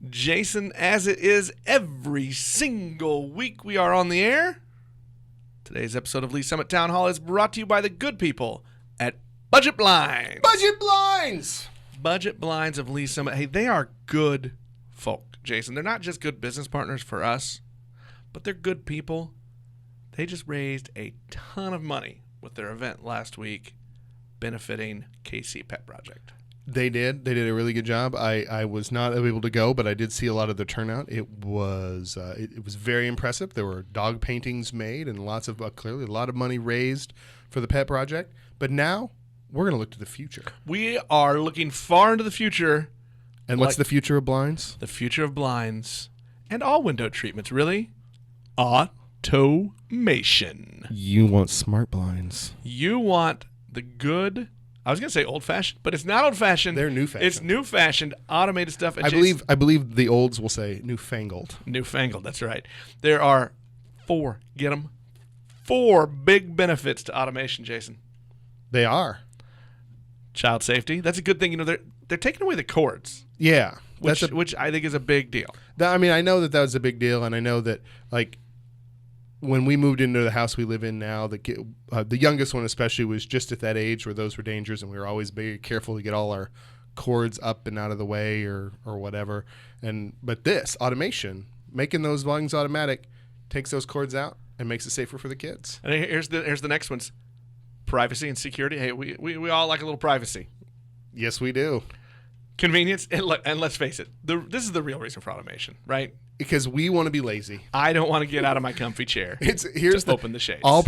Jason, as it is every single week we are on the air. Today's episode of Lee Summit Town Hall is brought to you by the good people at Budget Blinds. Budget Blinds! Budget Blinds of Lee Summit. Hey, they are good folk, Jason. They're not just good business partners for us, but they're good people. They just raised a ton of money with their event last week benefiting KC Pet Project. They did. They did a really good job. I was not able to go, but I did see a lot of the turnout. It was very impressive. There were dog paintings made and clearly a lot of money raised for the pet project. But now we're going to look to the future. We are looking far into the future. And what's the future of blinds? The future of blinds and all window treatments, really. Automation. You want smart blinds. You want the good... I was going to say old-fashioned, but it's not old-fashioned. They're new-fashioned. It's new-fashioned, automated stuff. And I believe the olds will say newfangled. Newfangled, that's right. There are four big benefits to automation, Jason. They are. Child safety. That's a good thing. You know, they're taking away the cords. Yeah. Which I think is a big deal. I know that was a big deal, and I know that, like, when we moved into the house we live in now, the youngest one especially was just at that age where those were dangers, and we were always very careful to get all our cords up and out of the way or whatever. But this automation, making those blinds automatic, takes those cords out and makes it safer for the kids. And here's the next ones: privacy and security. Hey, we all like a little privacy. Yes, we do. Convenience, and let's face it, this is the real reason for automation, right? Because we want to be lazy. I don't want to get out of my comfy chair. Open the shades. Good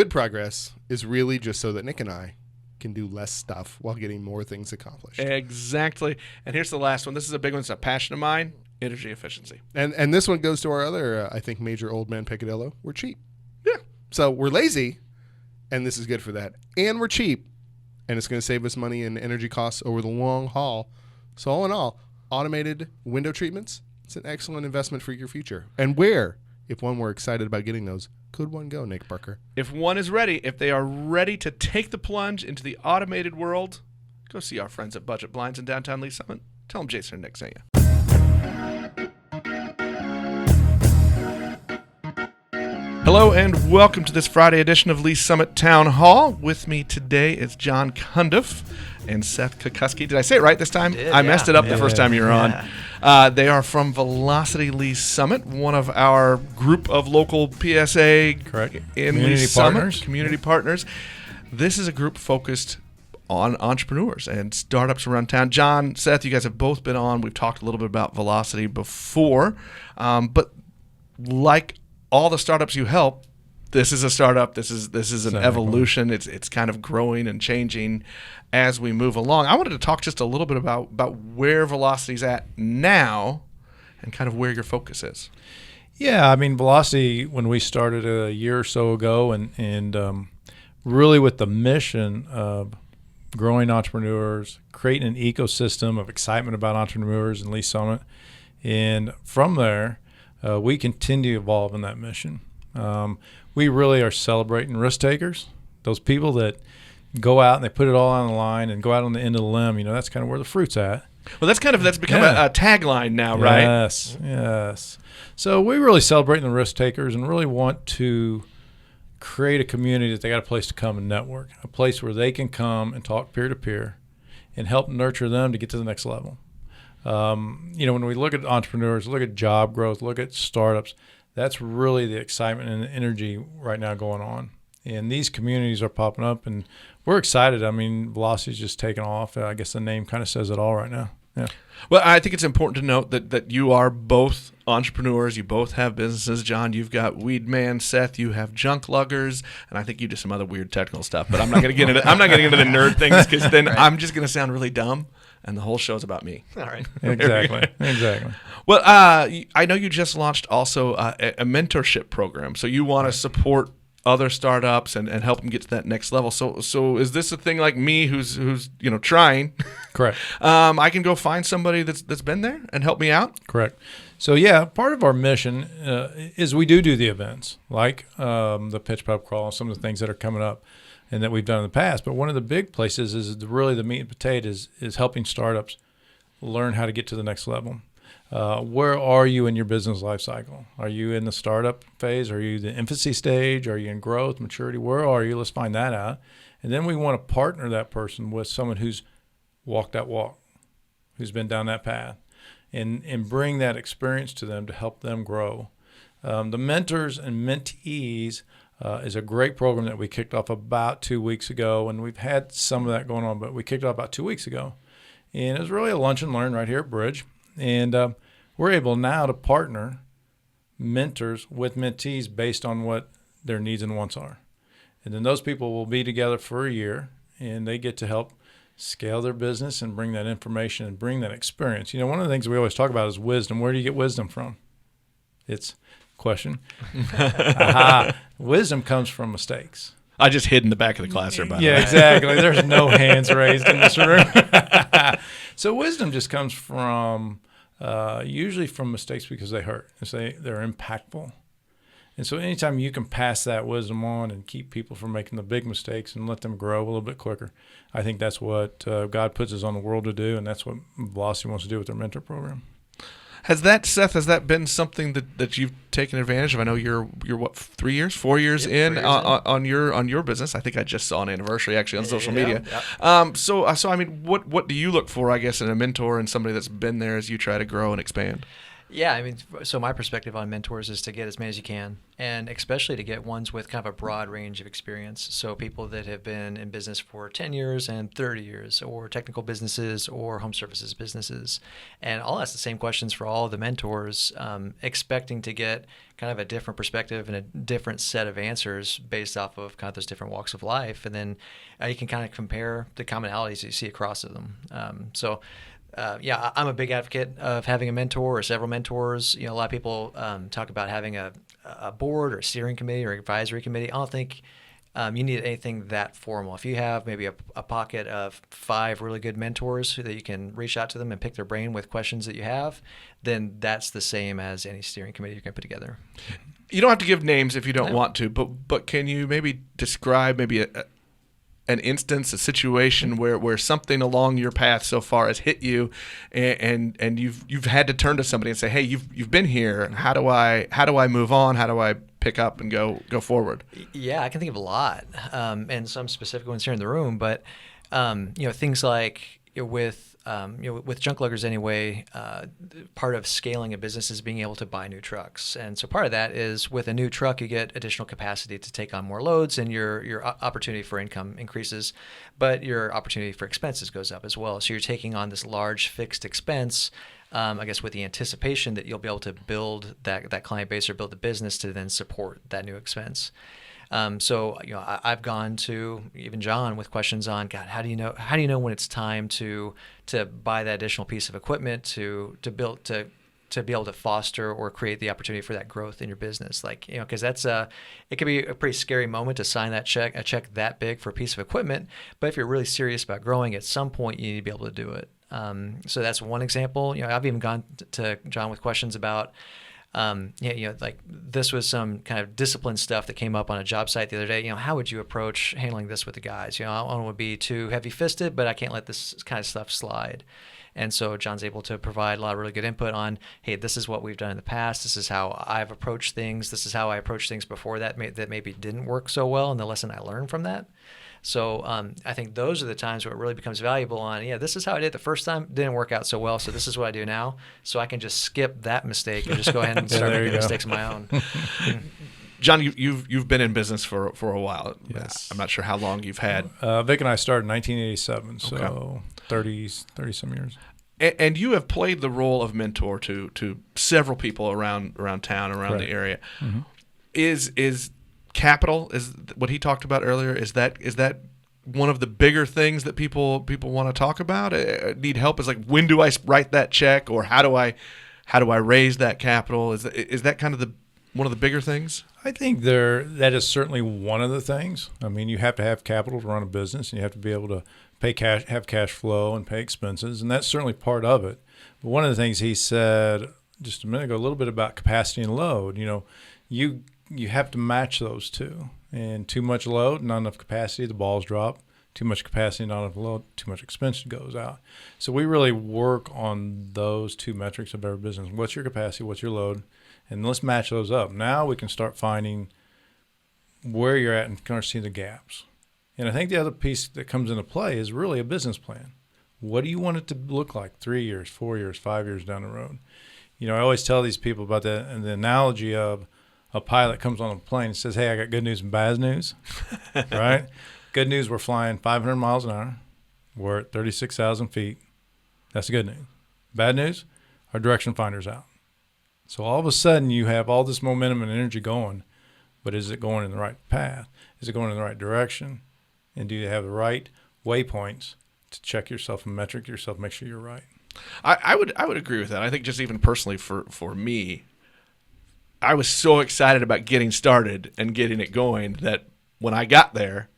progress is really just so that Nick and I can do less stuff while getting more things accomplished. Exactly. And here's the last one. This is a big one. It's a passion of mine: energy efficiency. And this one goes to our other, I think, major old man peccadillo. We're cheap. Yeah. So we're lazy, and this is good for that. And we're cheap, and it's going to save us money and energy costs over the long haul. So all in all, automated window treatments, it's an excellent investment for your future. And where, if one were excited about getting those, could one go, Nick Parker? If one is ready, if they are ready to take the plunge into the automated world, go see our friends at Budget Blinds in downtown Lee Summit. Tell them Jason and Nick sent you. Hello and welcome to this Friday edition of Lee Summit Town Hall. With me today is John Cundiff and Seth Kukuski. Did I say it right this time? I messed it up the first time you were on. They are from Velocity Lee Summit, one of our group of local PSA in Lee Summit community partners. This is a group focused on entrepreneurs and startups around town. John, Seth, you guys have both been on. We've talked a little bit about Velocity before, but like all the startups you help, this is a startup. This is an evolution. It's kind of growing and changing as we move along. I wanted to talk just a little bit about where Velocity's at now and kind of where your focus is. Yeah, I mean, Velocity, when we started a year or so ago, and really with the mission of growing entrepreneurs, creating an ecosystem of excitement about entrepreneurs in Lee Summit, and from there, we continue to evolve in that mission. We really are celebrating risk takers, those people that go out and they put it all on the line and go out on the end of the limb. You know, that's kind of where the fruit's at. Well, that's become a tagline now, right? Yes. So we really celebrating the risk takers and really want to create a community that they got a place to come and network, a place where they can come and talk peer to peer and help nurture them to get to the next level. When we look at entrepreneurs, look at job growth, look at startups, that's really the excitement and the energy right now going on. And these communities are popping up, and we're excited. I mean, Velocity's just taken off. I guess the name kind of says it all right now. Yeah. Well, I think it's important to note that you are both entrepreneurs. You both have businesses. John, you've got Weedman. Seth, you have Junk Luggers, and I think you do some other weird technical stuff. But I'm not going to get into the nerd things because then I'm just going to sound really dumb, and the whole show's about me. All right. Exactly. Well, I know you just launched also a mentorship program, so you want to support other startups and help them get to that next level. So is this a thing like me who's trying? Correct. I can go find somebody that's been there and help me out? Correct. So yeah, part of our mission is we do the events like the Pitch Pub Crawl and some of the things that are coming up and that we've done in the past. But one of the big places is really the meat and potatoes is helping startups learn how to get to the next level. Where are you in your business life cycle? Are you in the startup phase? Are you the infancy stage? Are you in growth, maturity? Where are you? Let's find that out. And then we want to partner that person with someone who's walked that walk, who's been down that path, and bring that experience to them to help them grow. The Mentors and Mentees is a great program that we kicked off about 2 weeks ago, and we've had some of that going on, but we kicked it off about 2 weeks ago. And it was really a lunch and learn right here at Bridge. And we're able now to partner mentors with mentees based on what their needs and wants are. And then those people will be together for a year, and they get to help scale their business and bring that information and bring that experience. You know, one of the things we always talk about is wisdom. Where do you get wisdom from? It's question. Wisdom comes from mistakes. I just hid in the back of the classroom. By the way. Yeah, exactly. There's no hands raised in this room. So wisdom just comes from usually from mistakes because they hurt. They're impactful. And so anytime you can pass that wisdom on and keep people from making the big mistakes and let them grow a little bit quicker, I think that's what God puts us on the world to do, and that's what Velocity wants to do with their mentor program. Seth, has that been something that you've taken advantage of? I know you're what, 4 years in on your business. I think I just saw an anniversary actually on social media. Yeah. So I mean, what do you look for, I guess, in a mentor and somebody that's been there as you try to grow and expand? Yeah, I mean, so my perspective on mentors is to get as many as you can, and especially to get ones with kind of a broad range of experience. So people that have been in business for 10 years and 30 years, or technical businesses or home services businesses. And I'll ask the same questions for all of the mentors, expecting to get kind of a different perspective and a different set of answers based off of kind of those different walks of life. And then you can kind of compare the commonalities that you see across them. Yeah, I'm a big advocate of having a mentor or several mentors. You know, a lot of people talk about having a board or a steering committee or advisory committee. I don't think you need anything that formal. If you have maybe a pocket of 5 really good mentors that you can reach out to them and pick their brain with questions that you have, then that's the same as any steering committee you're going to put together. You don't have to give names if you don't want to, but can you maybe describe maybe an instance, a situation where something along your path so far has hit you, and you've had to turn to somebody and say, hey, you've been here. How do I move on? How do I pick up and go forward? Yeah, I can think of a lot, and some specific ones here in the room. But things like with junk luggers anyway, part of scaling a business is being able to buy new trucks. And so part of that is with a new truck, you get additional capacity to take on more loads, and your opportunity for income increases, but your opportunity for expenses goes up as well. So you're taking on this large fixed expense, I guess with the anticipation that you'll be able to build that client base or build the business to then support that new expense. So I've gone to even John with questions on, God, how do you know when it's time to buy that additional piece of equipment to be able to foster or create the opportunity for that growth in your business, because that's it can be a pretty scary moment to sign a check that big for a piece of equipment. But if you're really serious about growing, at some point you need to be able to do it. So that's one example. I've even gone to John with questions about. Like this was some kind of discipline stuff that came up on a job site the other day. How would you approach handling this with the guys? I don't want to be too heavy-fisted, but I can't let this kind of stuff slide. And so John's able to provide a lot of really good input on, hey, this is what we've done in the past. This is how I've approached things. This is how I approached things before that maybe didn't work so well, and the lesson I learned from that. So I think those are the times where it really becomes valuable on, this is how I did it the first time. Didn't work out so well, so this is what I do now. So I can just skip that mistake and just go ahead and start making mistakes of my own. John, you've been in business for a while. Yes. I'm not sure how long you've had. Vic and I started in 1987, so okay. 30 some years. And you have played the role of mentor to several people around town, around the area. Mm-hmm. Is capital, is what he talked about earlier, is that one of the bigger things that people want to talk about? Need help? Is like, when do I write that check, or how do I raise that capital? Is that kind of one of the bigger things? I think that is certainly one of the things. I mean, you have to have capital to run a business, and you have to be able to pay cash, have cash flow, and pay expenses, and that's certainly part of it. But one of the things he said just a minute ago, a little bit about capacity and load. You have to match those two. And too much load, not enough capacity, the balls drop. Too much capacity, not enough load, too much expense goes out. So we really work on those two metrics of every business. What's your capacity? What's your load? And let's match those up. Now we can start finding where you're at and kind of see the gaps. And I think the other piece that comes into play is really a business plan. What do you want it to look like 3 years, 4 years, 5 years down the road? You know, I always tell these people about that, and the analogy of a pilot comes on a plane and says, hey, I got good news and bad news, right? Good news, we're flying 500 miles an hour. We're at 36,000 feet. That's the good news. Bad news, our direction finder's out. So all of a sudden you have all this momentum and energy going, but is it going in the right path? Is it going in the right direction? And do you have the right waypoints to check yourself and metric yourself, make sure you're right? I would agree with that. I think just even personally for me, I was so excited about getting started and getting it going that when I got there,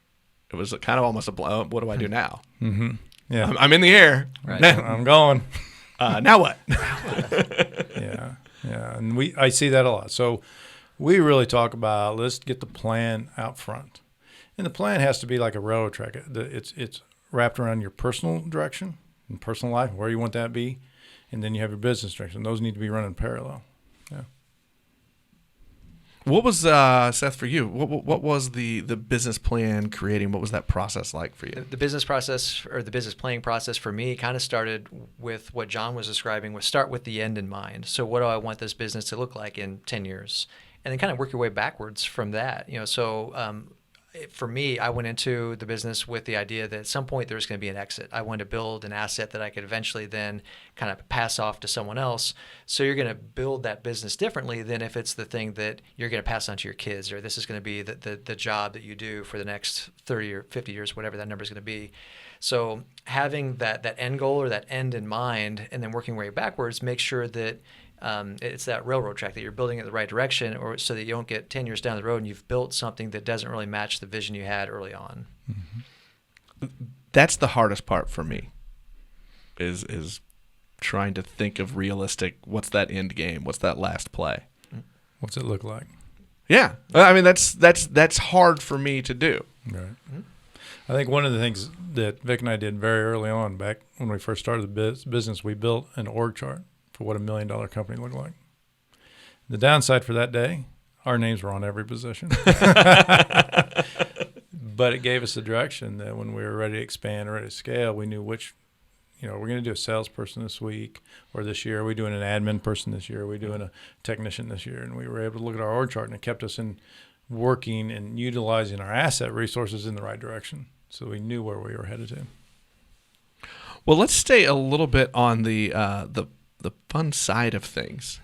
it was kind of almost what do I do now? Mm-hmm. Yeah, I'm in the air. Right. Now, I'm going. now what? Yeah, and I see that a lot. So we really talk about, let's get the plan out front. And the plan has to be like a railroad track. It's wrapped around your personal direction and personal life, where you want that to be, and then you have your business direction. Those need to be running parallel. Yeah. What was Seth for you? What was the business plan creating? What was that process like for you? The business process, or the business planning process for me, kind of started with what John was describing, was start with the end in mind. So what do I want this business to look like in 10 years? And then kind of work your way backwards from that. You know, so for me, I went into the business with the idea that at some point there's going to be an exit. I wanted to build an asset that I could eventually then kind of pass off to someone else. So you're going to build that business differently than if it's the thing that you're going to pass on to your kids, or this is going to be the job that you do for the next 30 or 50 years, whatever that number is going to be. So having that end goal or that end in mind, and then working your way backwards, make sure that it's that railroad track, that you're building it in the right direction, or so that you don't get 10 years down the road and you've built something that doesn't really match the vision you had early on. Mm-hmm. That's the hardest part for me, is trying to think of realistic, what's that end game? What's that last play? What's it look like? Yeah. I mean, that's hard for me to do. Right. Mm-hmm. I think one of the things that Vic and I did very early on, back when we first started the business, we built an org chart for what $1 million company looked like. The downside for that day, our names were on every position. But it gave us the direction that when we were ready to expand or ready to scale, we knew which, we're going to do a salesperson this week or this year. Are we doing an admin person this year? Are we doing a technician this year? And we were able to look at our org chart, and it kept us in working and utilizing our asset resources in the right direction. So we knew where we were headed to. Well, let's stay a little bit on the fun side of things.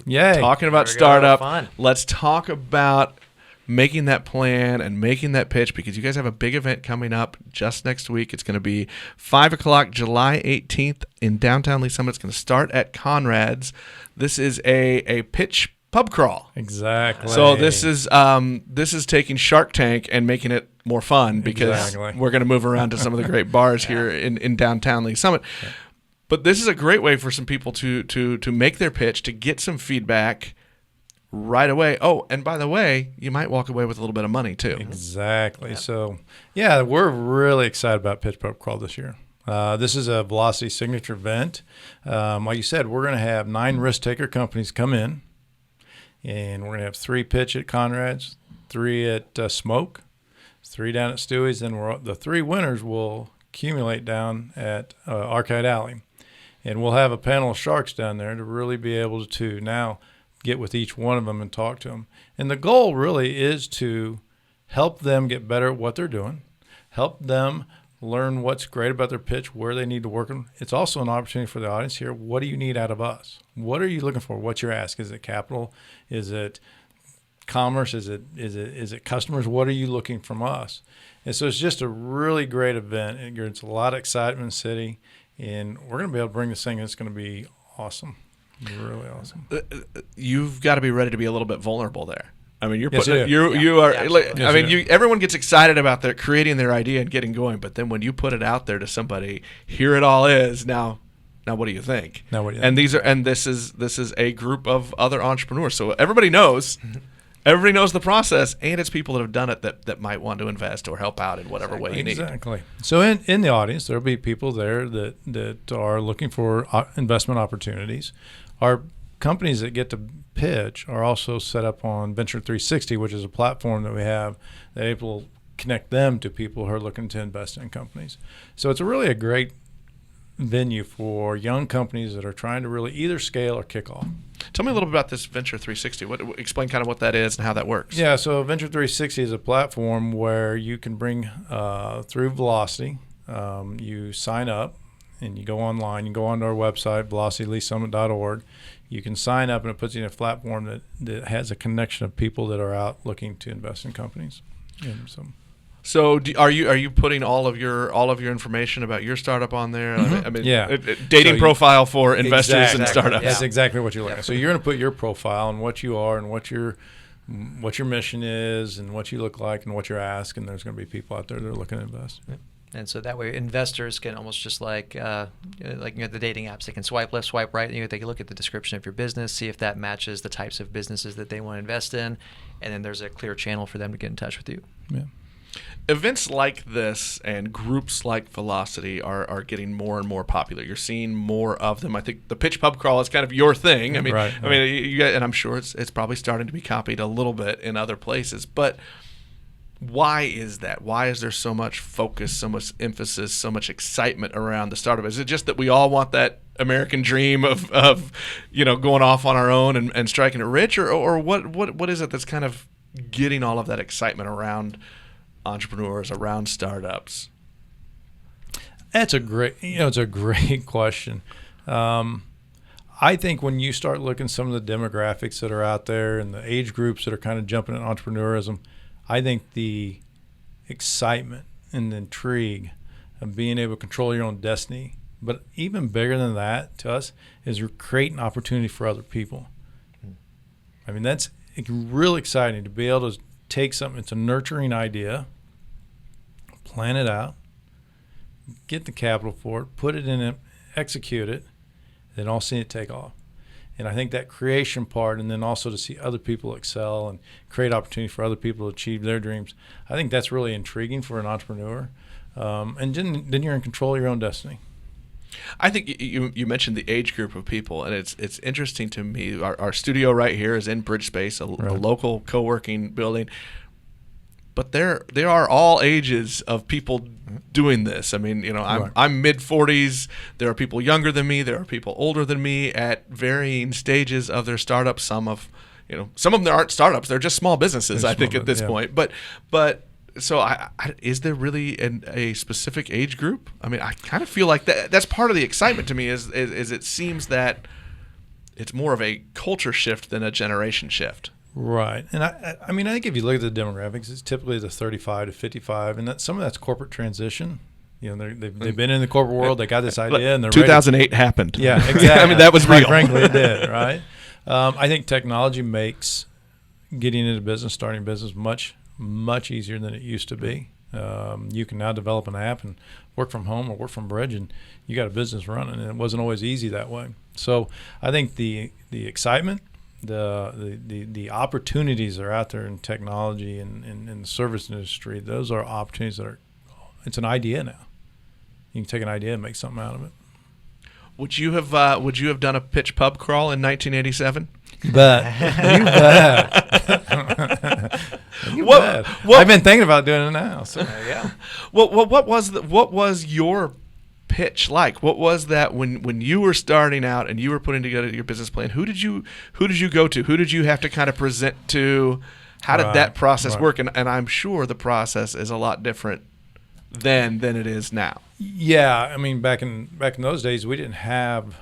Yay. Talking about startup. Let's talk about making that plan and making that pitch, because you guys have a big event coming up just next week. It's going to be 5 o'clock, July 18th in downtown Lee Summit. It's going to start at Conrad's. This is a pitch pub crawl. Exactly. So this is taking Shark Tank and making it more fun, because we're going to move around to some of the great bars here in downtown Lee Summit. Yeah. But this is a great way for some people to make their pitch, to get some feedback right away. Oh, and by the way, you might walk away with a little bit of money too. Exactly. Yeah. So, we're really excited about Pitch Pub Crawl this year. This is a Velocity signature event. Like you said, we're going to have 9 risk-taker companies come in, and we're going to have 3 pitch at Conrad's, 3 at Smoke, 3 down at Stewie's, and the 3 winners will accumulate down at Arcade Alley. And we'll have a panel of sharks down there to really be able to now get with each one of them and talk to them. And the goal really is to help them get better at what they're doing, help them learn what's great about their pitch, where they need to work on. It's also an opportunity for the audience here. What do you need out of us? What are you looking for? What's your ask? Is it capital? Is it commerce? Is it customers? What are you looking from us? And so it's just a really great event. It's a lot of excitement in the city, and we're going to be able to bring this thing. It's going to be awesome, really awesome. You've got to be ready to be a little bit vulnerable there. I mean, you're yes, putting you are. Everyone gets excited about creating their idea and getting going, but then when you put it out there to somebody, here it all is. Now what do you think? Now what do you think? And this is a group of other entrepreneurs, so everybody knows. everybody knows the process, and it's people that have done it that might want to invest or help out in whatever way you need. Exactly. So in the audience, there'll be people there that are looking for investment opportunities. Our companies that get to pitch are also set up on Venture 360, which is a platform that we have that able to connect them to people who are looking to invest in companies. So it's really a great venue for young companies that are trying to really either scale or kick off. Tell me a little bit about this Venture 360. Explain kind of what that is and how that works. Yeah, so Venture 360 is a platform where you can bring through Velocity. You sign up and you go online. You go onto our website, velocityleesummit.org. You can sign up, and it puts you in a platform that has a connection of people that are out looking to invest in companies. And So are you putting all of your information about your startup on there? Mm-hmm. I mean, yeah. Dating profile for investors and startups. That's exactly what you're looking at. So you're going to put your profile and what you are and what your mission is and what you look like and what you're asked, and there's going to be people out there that are looking to invest. Yep. And so that way, investors can almost just like the dating apps, they can swipe left, swipe right. They can look at the description of your business, see if that matches the types of businesses that they want to invest in, and then there's a clear channel for them to get in touch with you. Yeah. Events like this and groups like Velocity are getting more and more popular. You're seeing more of them. I think the pitch pub crawl is kind of your thing. I mean, right. You and I'm sure it's probably starting to be copied a little bit in other places. But why is that? Why is there so much focus, so much emphasis, so much excitement around the startup? Is it just that we all want that American dream of going off on our own and striking it rich, or what is it that's kind of getting all of that excitement around entrepreneurs, around startups? That's it's a great question. I think when you start looking at some of the demographics that are out there and the age groups that are kind of jumping in entrepreneurism, I think the excitement and the intrigue of being able to control your own destiny, but even bigger than that to us, is creating opportunity for other people. I mean, that's really exciting to be able to take something, it's a nurturing idea, plan it out, get the capital for it, put it in it, execute it, then all see it take off. And I think that creation part, and then also to see other people excel and create opportunity for other people to achieve their dreams, I think that's really intriguing for an entrepreneur. And then you're in control of your own destiny. I think you mentioned the age group of people, and it's interesting to me. Our studio right here is in Bridge Space, a local co-working building. But there are all ages of people doing this. I mean, I'm mid-40s. There are people younger than me. There are people older than me at varying stages of their startups. Some of them aren't startups. They're just small businesses, I think, at this point. But so is there really a specific age group? I mean, I kind of feel like that's part of the excitement to me is it seems that it's more of a culture shift than a generation shift. Right. And I mean, I think if you look at the demographics, it's typically the 35 to 55, and some of that's corporate transition. They've been in the corporate world, they got this idea, and they're 2008 ready. happened. Yeah, exactly. I mean, that was real. Frankly, it did, right? I think technology makes getting into business, starting business, much, much easier than it used to be. You can now develop an app and work from home or work from Bridge, and you got a business running, and it wasn't always easy that way. So I think the excitement, the opportunities that are out there in technology and in the service industry, those are opportunities it's an idea now. You can take an idea and make something out of it. Would you have done a pitch pub crawl in 1987? You bet. I've been thinking about doing it now. So. Yeah. What was your pitch like? What was that when you were starting out and you were putting together your business plan? Who did you go to? Who did you have to kind of present to? How did that process work? And I'm sure the process is a lot different then than it is now. Yeah, I mean, back in those days, we didn't have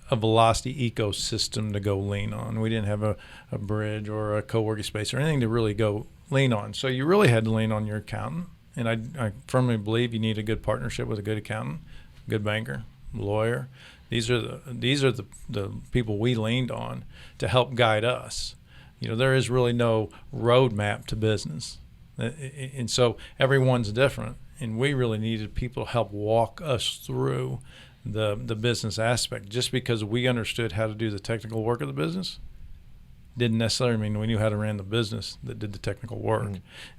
a Velocity ecosystem to go lean on. We didn't have a Bridge or a co-working space or anything to really go lean on. So you really had to lean on your accountant. And I firmly believe you need a good partnership with a good accountant, good banker, lawyer. These are the people we leaned on to help guide us. There is really no roadmap to business, and so everyone's different. And we really needed people to help walk us through the business aspect. Just because we understood how to do the technical work of the business, didn't necessarily mean we knew how to run the business that did the technical work.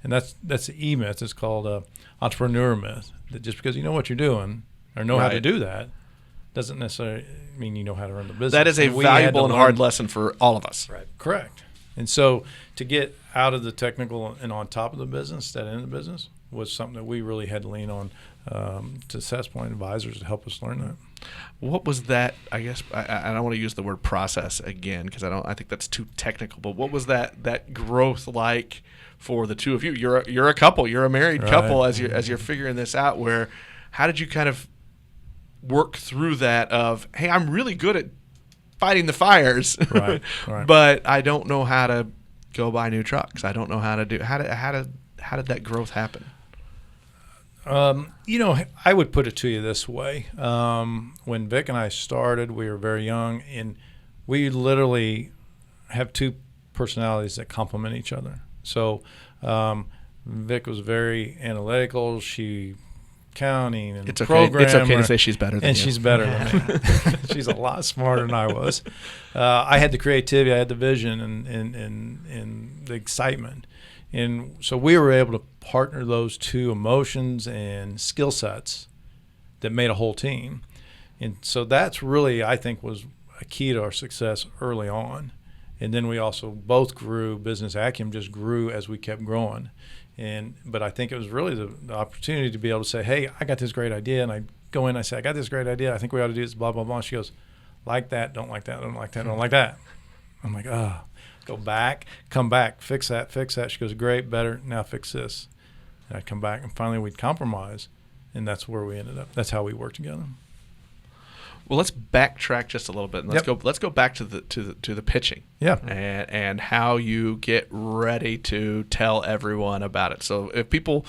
And that's the E myth. It's called entrepreneur myth, that just because you know what you're doing or know how to do that doesn't necessarily mean you know how to run the business. That is a valuable and hard lesson for all of us. Right. Correct. And so to get out of the technical and on top of the business, that end of the business, was something that we really had to lean on to Seth's point, advisors to help us learn that. What was that? I guess I don't want to use the word process again because I think that's too technical. But what was that growth like for the two of you? You're a couple. You're a married couple as you're figuring this out. How did you kind of work through that? Of, hey, I'm really good at fighting the fires, right. but I don't know how to go buy new trucks. I don't know how to do. How did that growth happen? I would put it to you this way. When Vic and I started, we were very young, and we literally have two personalities that complement each other. So Vic was very analytical. She counting and it's okay. programmer. It's okay to say she's better than you. And she's better than me. She's a lot smarter than I was. I had the creativity, I had the vision, and the excitement. And so we were able to partner those two emotions and skill sets that made a whole team. And so that's really, I think, was a key to our success early on. And then we also both grew. Business acumen just grew as we kept growing. But I think it was really the opportunity to be able to say, hey, I got this great idea. And I go in and I say, I got this great idea. I think we ought to do this, blah, blah, blah. And she goes, like that, don't like that, don't like that, don't like that. I'm like, go back, come back, fix that. She goes, great, better, now fix this. And I'd come back, and finally we'd compromise, and that's where we ended up. That's how we worked together. Well, let's backtrack just a little bit. And let's go back to the pitching. Yeah. And how you get ready to tell everyone about it. So if people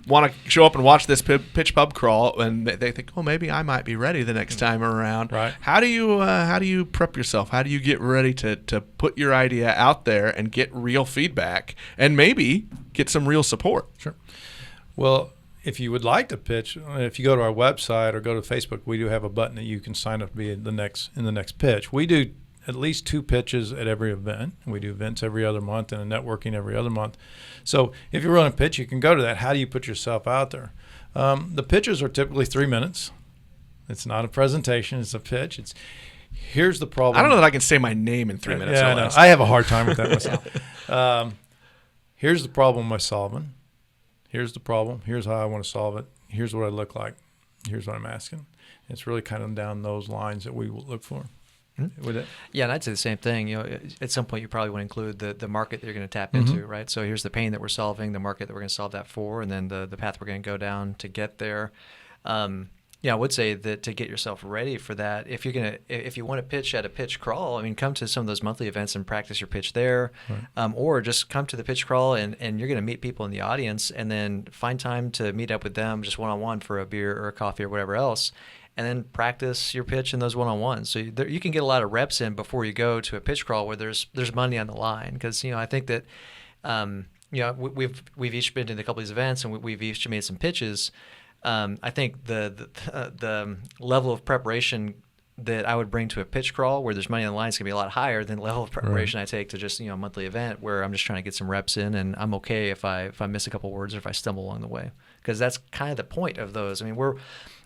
want to show up and watch this pitch pub crawl and they think, oh, maybe I might be ready the next time around. Right. How do you prep yourself? How do you get ready to put your idea out there and get real feedback and maybe get some real support? Sure. Well, if you would like to pitch, if you go to our website or go to Facebook, we do have a button that you can sign up to be in the next pitch. We do at least 2 pitches at every event. We do events every other month and a networking every other month. So if you're running a pitch, you can go to that. How do you put yourself out there? The pitches are typically 3 minutes. It's not a presentation. It's a pitch. Here's the problem. I don't know that I can say my name in 3 minutes. Yeah, I know. I have a hard time with that myself. Here's the problem I'm solving. Here's the problem. Here's how I want to solve it. Here's what I look like. Here's what I'm asking. It's really kind of down those lines that we look for. With it. Yeah, and I'd say the same thing. At some point you probably want to include the market that you're going to tap into, right? So here's the pain that we're solving, the market that we're going to solve that for, and then the path we're going to go down to get there. I would say that to get yourself ready for that, if you want to pitch at a pitch crawl, I mean, come to some of those monthly events and practice your pitch there, right. Or just come to the pitch crawl and you're going to meet people in the audience, and then find time to meet up with them just one-on-one for a beer or a coffee or whatever else. And then practice your pitch in those one-on-ones. So you can get a lot of reps in before you go to a pitch crawl where there's money on the line. Because I think that we've each been to a couple of these events and we've each made some pitches. I think the level of preparation that I would bring to a pitch crawl where there's money on the line is going to be a lot higher than the level of preparation I take to just a monthly event where I'm just trying to get some reps in, and I'm okay if I miss a couple words or if I stumble along the way, because that's kind of the point of those. I mean,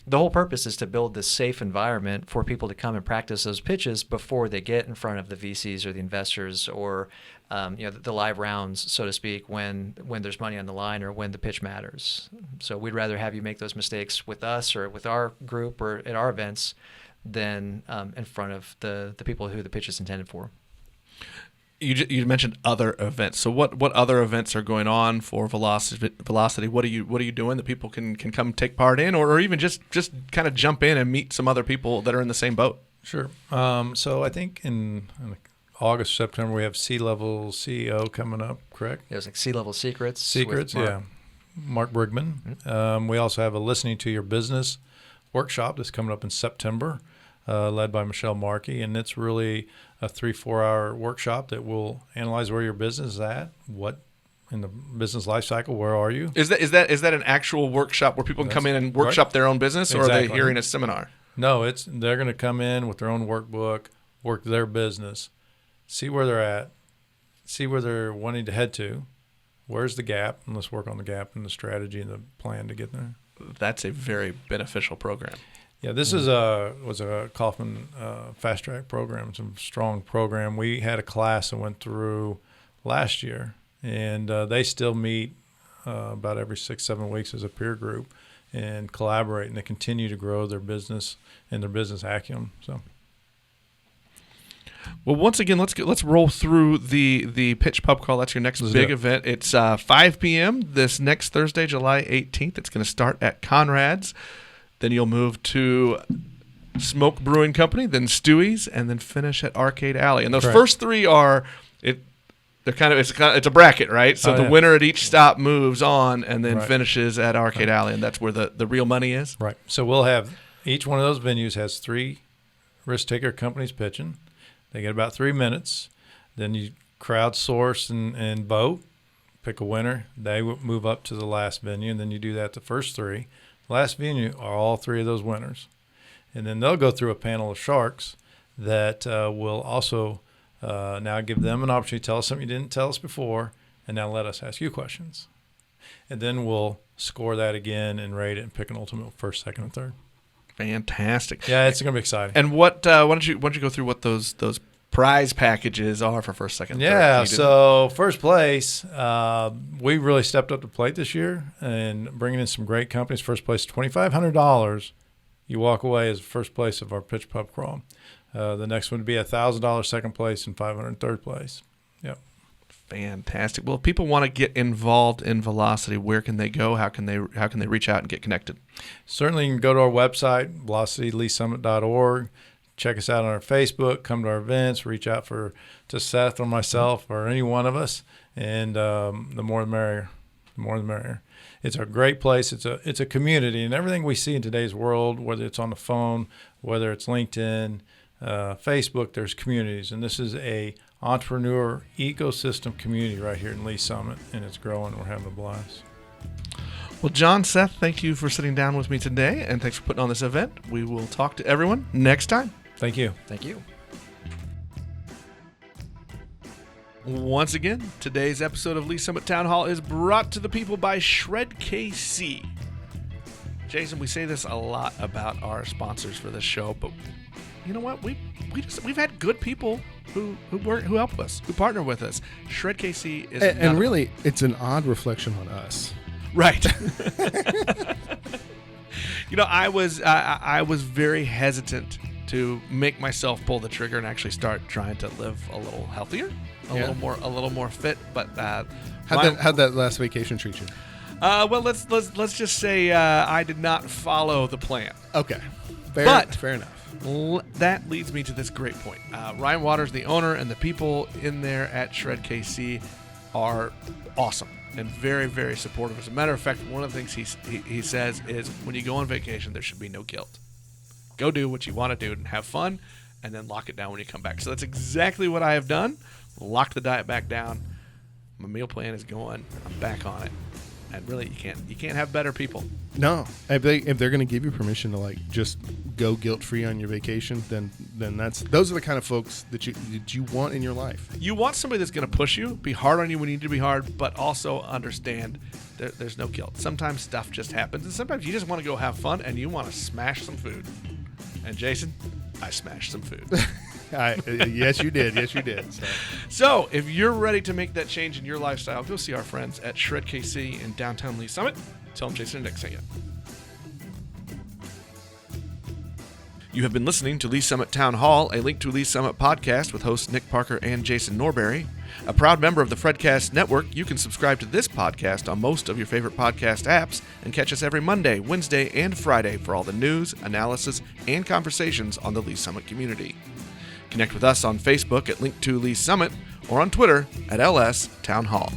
the whole purpose is to build this safe environment for people to come and practice those pitches before they get in front of the VCs or the investors or the live rounds, so to speak, when there's money on the line or when the pitch matters. So we'd rather have you make those mistakes with us or with our group or at our events than in front of the people who the pitch is intended for. You mentioned other events. So what other events are going on for Velocity? What are you doing that people can come take part in, or even just kind of jump in and meet some other people that are in the same boat? Sure. So I think in August, September, we have C-Level CEO coming up, correct? There's like C-Level Secrets. Secrets, yeah. Mark Brigman. Mm-hmm. We also have a Listening to Your Business workshop that's coming up in September, led by Michelle Markey, and it's really a 3-4 hour workshop that will analyze where your business is at, what in the business life cycle, where are you? Is that an actual workshop where people can come in and workshop their own business, or are they hearing a seminar? No, they're going to come in with their own workbook, work their business, see where they're at, see where they're wanting to head to. Where's the gap? And let's work on the gap and the strategy and the plan to get there. That's a very beneficial program. Yeah, this was a Kaufman Fast Track program. It's a strong program. We had a class that went through last year, and they still meet about every 6-7 weeks as a peer group and collaborate, and they continue to grow their business and their business acumen. So, well, once again, let's roll through the Pitch Pub Crawl. That's your next big event. It's 5 p.m. this next Thursday, July 18th. It's going to start at Conrad's. Then you'll move to Smoke Brewing Company, then Stewie's, and then finish at Arcade Alley. And those first three are it's a bracket, right? So the winner at each stop moves on and then finishes at Arcade Alley, and that's where the real money is. Right. So we'll have each one of those venues has 3 risk taker companies pitching. They get about 3 minutes. Then you crowdsource and vote, pick a winner. They will move up to the last venue, and then you do that the first 3. Last venue are all 3 of those winners. And then they'll go through a panel of sharks that will also now give them an opportunity to tell us something you didn't tell us before, and now let us ask you questions. And then we'll score that again and rate it and pick an ultimate first, second, and third. Fantastic. Yeah, it's going to be exciting. And why don't you go through what those prize packages are for first, second, third? Yeah, so first place, we really stepped up to the plate this year and bringing in some great companies. First place, $2,500. You walk away as first place of our Pitch Pub Crawl. The next one would be $1,000 second place and $500 third place. Yep. Fantastic. Well, if people want to get involved in Velocity, where can they go? How can they reach out and get connected? Certainly, you can go to our website, velocityleesummit.org. Check us out on our Facebook, come to our events, reach out to Seth or myself or any one of us, and the more the merrier. The more the merrier. It's a great place. It's a community, and everything we see in today's world, whether it's on the phone, whether it's LinkedIn, Facebook, there's communities, and this is a entrepreneur ecosystem community right here in Lee Summit, and it's growing. We're having a blast. Well, John, Seth, thank you for sitting down with me today, and thanks for putting on this event. We will talk to everyone next time. Thank you. Thank you. Once again, today's episode of Lee Summit Town Hall is brought to the people by Shred KC. Jason, we say this a lot about our sponsors for this show, but you know what? We've had good people who help us, who partner with us. Shred KC is and really, it's an odd reflection on us. Right. You know, I was very hesitant to make myself pull the trigger and actually start trying to live a little healthier, a little more fit. But how'd that last vacation treat you? Well, let's just say I did not follow the plan. Okay, fair enough. That leads me to this great point. Ryan Waters, the owner, and the people in there at Shred KC are awesome and very, very supportive. As a matter of fact, one of the things he says is when you go on vacation, there should be no guilt. Go do what you want to do and have fun, and then lock it down when you come back. So that's exactly what I have done. Locked the diet back down. My meal plan is going. I'm back on it. And really, you can't have better people. No, if they're going to give you permission to just go guilt-free on your vacation, then those are the kind of folks that you want in your life. You want somebody that's going to push you, be hard on you when you need to be hard, but also understand there's no guilt. Sometimes stuff just happens, and sometimes you just want to go have fun and you want to smash some food. And Jason, I smashed some food. Yes, you did. Yes, you did. So, if you're ready to make that change in your lifestyle, go see our friends at Shred KC in downtown Lee Summit. Tell them Jason and Nick sent you. You have been listening to Lee Summit Town Hall, a Link to Lee Summit podcast with hosts Nick Parker and Jason Norberry. A proud member of the Fredcast Network, you can subscribe to this podcast on most of your favorite podcast apps and catch us every Monday, Wednesday, and Friday for all the news, analysis, and conversations on the Lee Summit community. Connect with us on Facebook at Link to Lee Summit or on Twitter at LS Town Hall.